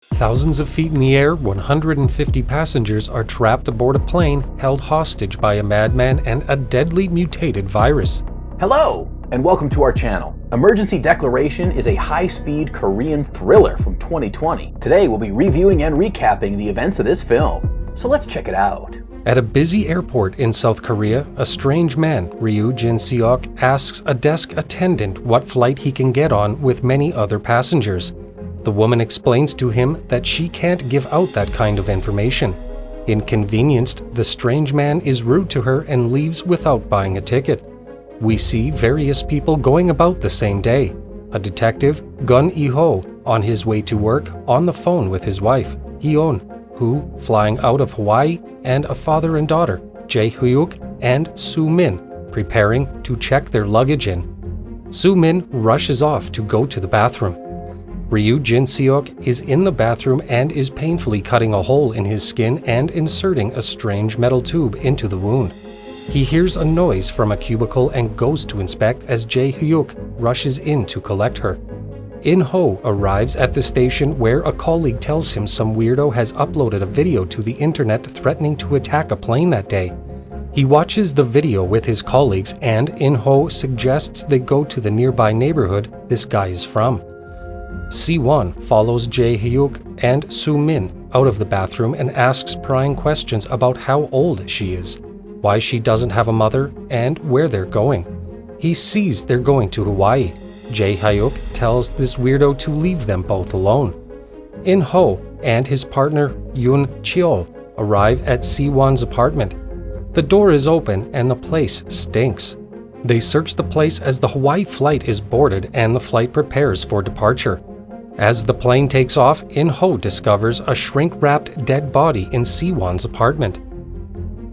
Thousands of feet in the air, 150 passengers are trapped aboard a plane held hostage by a madman and a deadly mutated virus. Hello, and welcome to our channel. Emergency Declaration is a high-speed Korean thriller from 2020. Today we'll be reviewing and recapping the events of this film. So let's check it out. At a busy airport in South Korea, a strange man, Ryu Jin-seok, asks a desk attendant what flight he can get on with many other passengers. The woman explains to him that she can't give out that kind of information. Inconvenienced, the strange man is rude to her and leaves without buying a ticket. We see various people going about the same day. A detective, Gun Lee-ho, on his way to work, on the phone with his wife, Hee-on, who, flying out of Hawaii, and a father and daughter, Jae-hyuk and Soo-min, preparing to check their luggage in. Soo-min rushes off to go to the bathroom. Ryu Jin-seok is in the bathroom and is painfully cutting a hole in his skin and inserting a strange metal tube into the wound. He hears a noise from a cubicle and goes to inspect as Jae-hyuk rushes in to collect her. In-ho arrives at the station where a colleague tells him some weirdo has uploaded a video to the internet threatening to attack a plane that day. He watches the video with his colleagues and In-ho suggests they go to the nearby neighborhood this guy is from. Si-won follows Jae-hyuk and Soo-min out of the bathroom and asks prying questions about how old she is, why she doesn't have a mother, and where they're going. He sees they're going to Hawaii. Jae-hyuk tells this weirdo to leave them both alone. In-ho and his partner Yoon-cheol arrive at Si-won's apartment. The door is open and the place stinks. They search the place as the Hawaii flight is boarded and the flight prepares for departure. As the plane takes off, In-ho discovers a shrink-wrapped dead body in Si-won's apartment.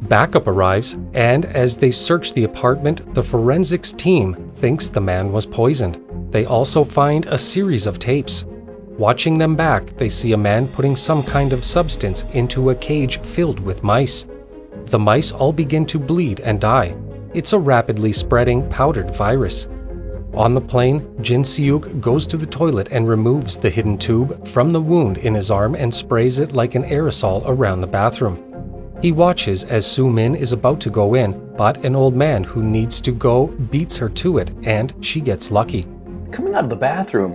Backup arrives, and as they search the apartment, the forensics team thinks the man was poisoned. They also find a series of tapes. Watching them back, they see a man putting some kind of substance into a cage filled with mice. The mice all begin to bleed and die. It's a rapidly spreading powdered virus. On the plane, Jin-seok goes to the toilet and removes the hidden tube from the wound in his arm and sprays it like an aerosol around the bathroom. He watches as Soo-min is about to go in, but an old man who needs to go beats her to it, and she gets lucky. Coming out of the bathroom,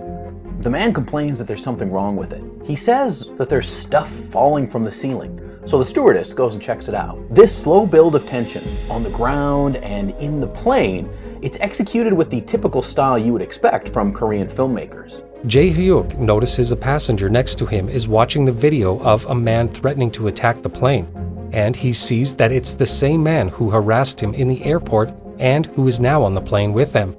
the man complains that there's something wrong with it. He says that there's stuff falling from the ceiling, so the stewardess goes and checks it out. This slow build of tension on the ground and in the plane, it's executed with the typical style you would expect from Korean filmmakers. Jae-hyuk notices a passenger next to him is watching the video of a man threatening to attack the plane, and he sees that it's the same man who harassed him in the airport and who is now on the plane with them.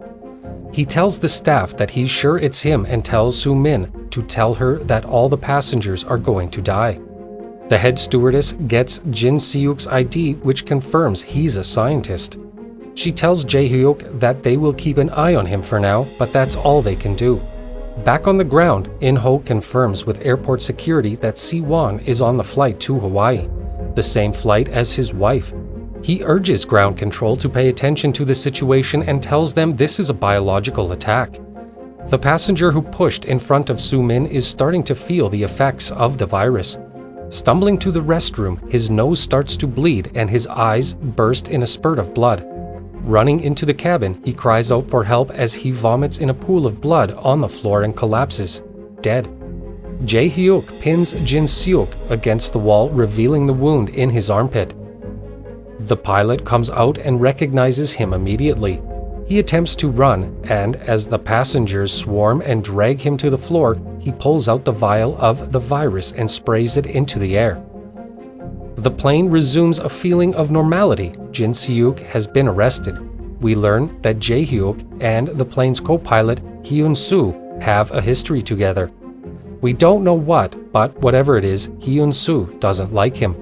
He tells the staff that he's sure it's him and tells Soo-min to tell her that all the passengers are going to die. The head stewardess gets Jin-seok's ID, which confirms he's a scientist. She tells Jae-hyuk that they will keep an eye on him for now, but that's all they can do. Back on the ground, In-ho confirms with airport security that Si-won is on the flight to Hawaii, the same flight as his wife. He urges ground control to pay attention to the situation and tells them this is a biological attack. The passenger who pushed in front of Soo-min is starting to feel the effects of the virus. Stumbling to the restroom, his nose starts to bleed and his eyes burst in a spurt of blood. Running into the cabin, he cries out for help as he vomits in a pool of blood on the floor and collapses, dead. Jae-hyuk pins Jin-seok against the wall, revealing the wound in his armpit. The pilot comes out and recognizes him immediately. He attempts to run, and as the passengers swarm and drag him to the floor, he pulls out the vial of the virus and sprays it into the air. The plane resumes a feeling of normality. Jin-seok has been arrested. We learn that Jae-hyuk and the plane's co-pilot, Hyun-soo, have a history together. We don't know what, but whatever it is, Hyun-soo doesn't like him.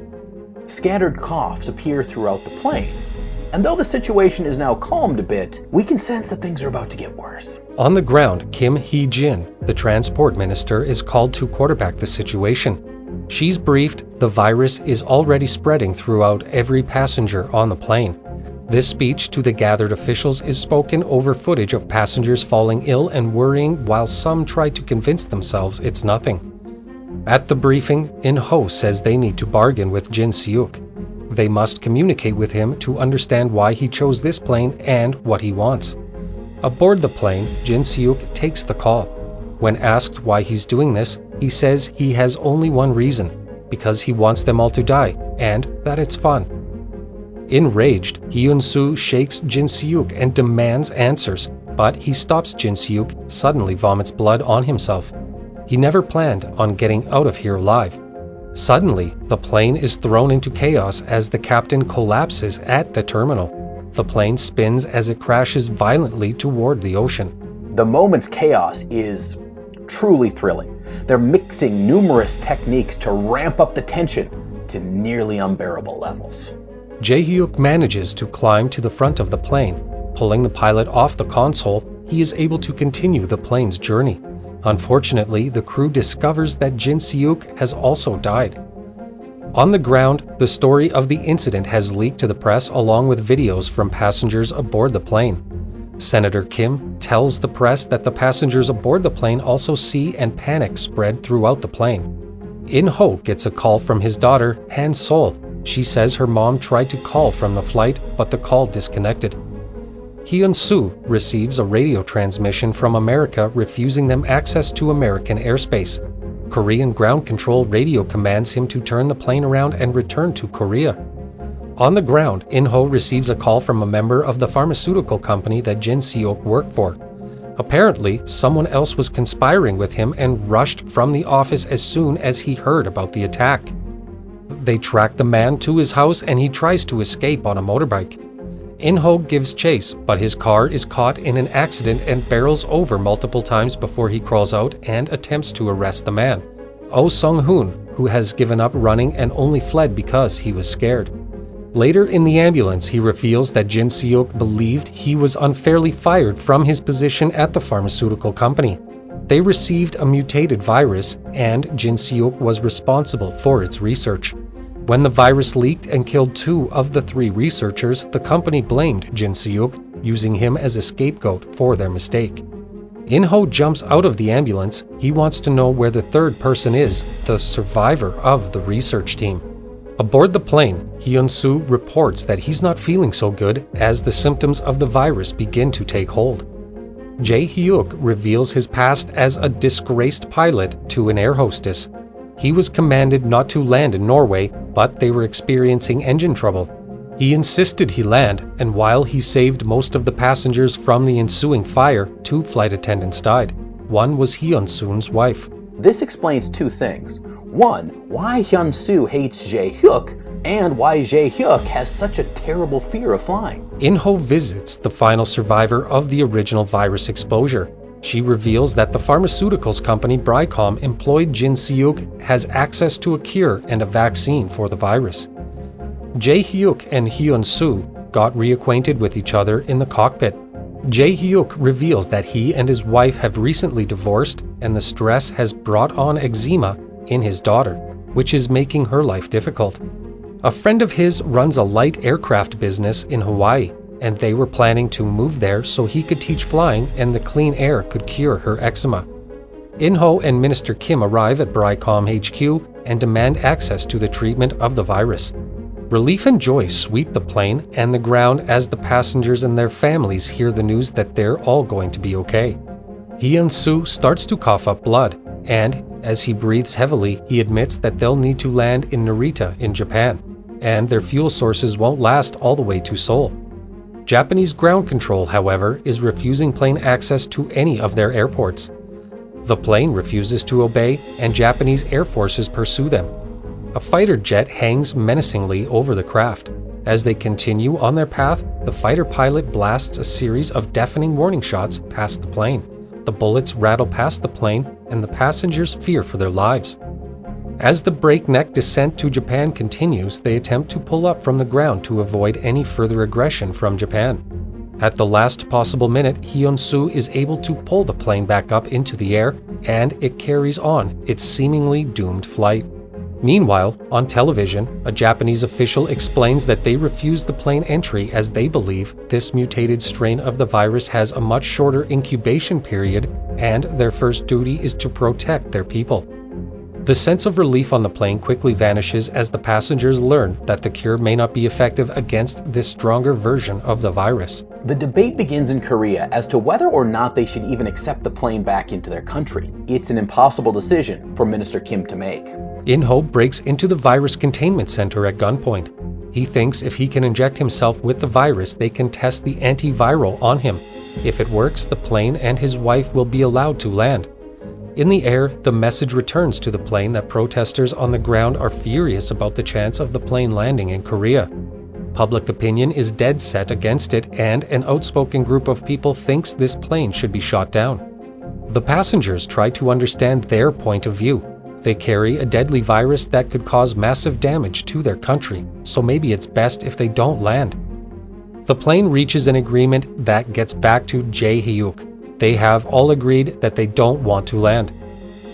Scattered coughs appear throughout the plane, and though the situation is now calmed a bit, we can sense that things are about to get worse. On the ground, Kim Hee-jin, the transport minister, is called to quarterback the situation. She's briefed the virus is already spreading throughout every passenger on the plane. This speech to the gathered officials is spoken over footage of passengers falling ill and worrying while some try to convince themselves it's nothing. At the briefing, In-ho says they need to bargain with Jin Seok. They must communicate with him to understand why he chose this plane and what he wants. Aboard the plane, Jin Seok takes the call. When asked why he's doing this, he says he has only one reason, because he wants them all to die, and that it's fun. Enraged, Hyun-soo shakes Jin Seok and demands answers, but he stops Jin Seok, suddenly vomits blood on himself. He never planned on getting out of here alive. Suddenly, the plane is thrown into chaos as the captain collapses at the terminal. The plane spins as it crashes violently toward the ocean. The moment's chaos is truly thrilling. They're mixing numerous techniques to ramp up the tension to nearly unbearable levels. Jae-hyuk manages to climb to the front of the plane. Pulling the pilot off the console, he is able to continue the plane's journey. Unfortunately, the crew discovers that Jin Seok has also died. On the ground, the story of the incident has leaked to the press along with videos from passengers aboard the plane. Senator Kim tells the press that the passengers aboard the plane also see and panic spread throughout the plane. In-ho gets a call from his daughter, Han Sol. She says her mom tried to call from the flight, but the call disconnected. Hyun-soo receives a radio transmission from America refusing them access to American airspace. Korean ground control radio commands him to turn the plane around and return to Korea. On the ground, In-ho receives a call from a member of the pharmaceutical company that Jin Seok worked for. Apparently, someone else was conspiring with him and rushed from the office as soon as he heard about the attack. They track the man to his house and he tries to escape on a motorbike. In-ho gives chase, but his car is caught in an accident and barrels over multiple times before he crawls out and attempts to arrest the man, Oh Sung-hoon, who has given up running and only fled because he was scared. Later in the ambulance, he reveals that Jin Seok believed he was unfairly fired from his position at the pharmaceutical company. They received a mutated virus, and Jin Seok was responsible for its research. When the virus leaked and killed 2 of the 3 researchers, the company blamed Jin Seok, using him as a scapegoat for their mistake. In-ho jumps out of the ambulance. He wants to know where the third person is, the survivor of the research team. Aboard the plane, Hyun-soo reports that he's not feeling so good as the symptoms of the virus begin to take hold. Jae-hyuk reveals his past as a disgraced pilot to an air hostess. He was commanded not to land in Norway, but they were experiencing engine trouble. He insisted he land, and while he saved most of the passengers from the ensuing fire, 2 flight attendants died. One was Hyun-soon's wife. This explains 2 things. 1, why Hyun-soo hates Jae-hyuk, and why Jae-hyuk has such a terrible fear of flying. In-ho visits the final survivor of the original virus exposure. She reveals that the pharmaceuticals company Brycom employed Jin Seok has access to a cure and a vaccine for the virus. Jae-hyuk and Hyun-soo got reacquainted with each other in the cockpit. Jae-hyuk reveals that he and his wife have recently divorced and the stress has brought on eczema in his daughter, which is making her life difficult. A friend of his runs a light aircraft business in Hawaii, and they were planning to move there so he could teach flying and the clean air could cure her eczema. In-ho and Minister Kim arrive at Brycom HQ and demand access to the treatment of the virus. Relief and joy sweep the plane and the ground as the passengers and their families hear the news that they're all going to be okay. Hyun-soo starts to cough up blood, and as he breathes heavily, he admits that they'll need to land in Narita in Japan, and their fuel sources won't last all the way to Seoul. Japanese ground control, however, is refusing plane access to any of their airports. The plane refuses to obey, and Japanese air forces pursue them. A fighter jet hangs menacingly over the craft. As they continue on their path, the fighter pilot blasts a series of deafening warning shots past the plane. The bullets rattle past the plane, and the passengers fear for their lives. As the breakneck descent to Japan continues, they attempt to pull up from the ground to avoid any further aggression from Japan. At the last possible minute, Hyun-soo is able to pull the plane back up into the air, and it carries on its seemingly doomed flight. Meanwhile, on television, a Japanese official explains that they refused the plane entry as they believe this mutated strain of the virus has a much shorter incubation period and their first duty is to protect their people. The sense of relief on the plane quickly vanishes as the passengers learn that the cure may not be effective against this stronger version of the virus. The debate begins in Korea as to whether or not they should even accept the plane back into their country. It's an impossible decision for Minister Kim to make. In-ho breaks into the virus containment center at gunpoint. He thinks if he can inject himself with the virus, they can test the antiviral on him. If it works, the plane and his wife will be allowed to land. In the air, the message returns to the plane that protesters on the ground are furious about the chance of the plane landing in Korea. Public opinion is dead set against it, and an outspoken group of people thinks this plane should be shot down. The passengers try to understand their point of view. They carry a deadly virus that could cause massive damage to their country, so maybe it's best if they don't land. The plane reaches an agreement that gets back to Jae-hyuk. They have all agreed that they don't want to land.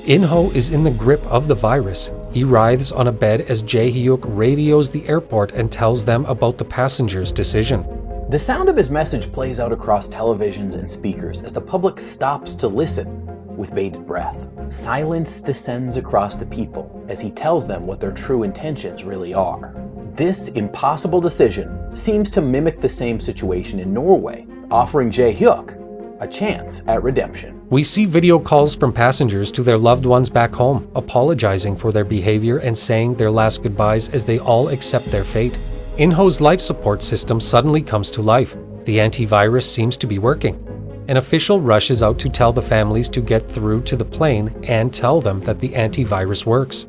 In-ho is in the grip of the virus. He writhes on a bed as Jae-hyuk radios the airport and tells them about the passengers' decision. The sound of his message plays out across televisions and speakers as the public stops to listen with bated breath. Silence descends across the people as he tells them what their true intentions really are. This impossible decision seems to mimic the same situation in Norway, offering Jae-hyuk a chance at redemption. We see video calls from passengers to their loved ones back home, apologizing for their behavior and saying their last goodbyes as they all accept their fate. In-ho's life support system suddenly comes to life. The antivirus seems to be working. An official rushes out to tell the families to get through to the plane and tell them that the antivirus works.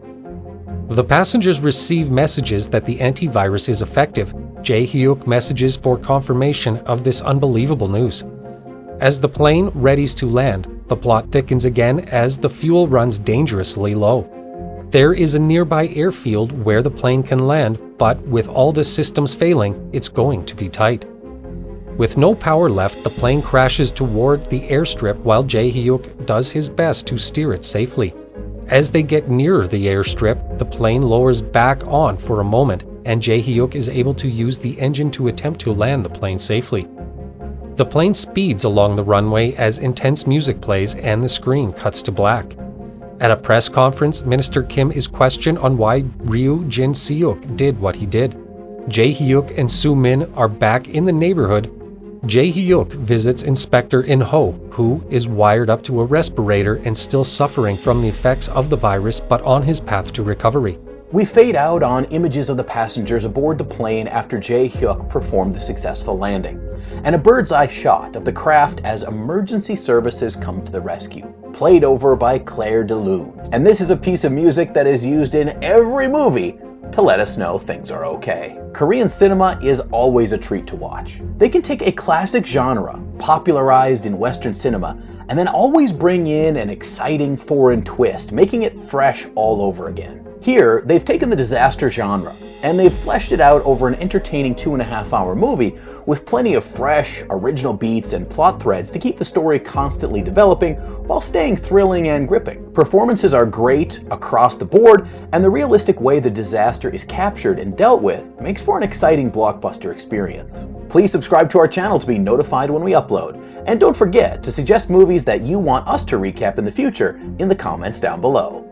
The passengers receive messages that the antivirus is effective. Jae-hyuk messages for confirmation of this unbelievable news. As the plane readies to land, the plot thickens again as the fuel runs dangerously low. There is a nearby airfield where the plane can land, but with all the systems failing, it's going to be tight. With no power left, the plane crashes toward the airstrip while Jae-hyuk does his best to steer it safely. As they get nearer the airstrip, the plane lowers back on for a moment, and Jae-hyuk is able to use the engine to attempt to land the plane safely. The plane speeds along the runway as intense music plays and the screen cuts to black. At a press conference, Minister Kim is questioned on why Ryu Jin-seok did what he did. Jae-hyuk and Soo-min are back in the neighborhood. Jae-hyuk visits Inspector In-ho, who is wired up to a respirator and still suffering from the effects of the virus but on his path to recovery. We fade out on images of the passengers aboard the plane after Jae-hyuk performed the successful landing, and a bird's eye shot of the craft as emergency services come to the rescue, played over by Claire de Lune. And this is a piece of music that is used in every movie to let us know things are okay. Korean cinema is always a treat to watch. They can take a classic genre, popularized in Western cinema, and then always bring in an exciting foreign twist, making it fresh all over again. Here, they've taken the disaster genre, and they've fleshed it out over an entertaining 2.5-hour movie with plenty of fresh, original beats and plot threads to keep the story constantly developing while staying thrilling and gripping. Performances are great across the board, and the realistic way the disaster is captured and dealt with makes for an exciting blockbuster experience. Please subscribe to our channel to be notified when we upload, and don't forget to suggest movies that you want us to recap in the future in the comments down below.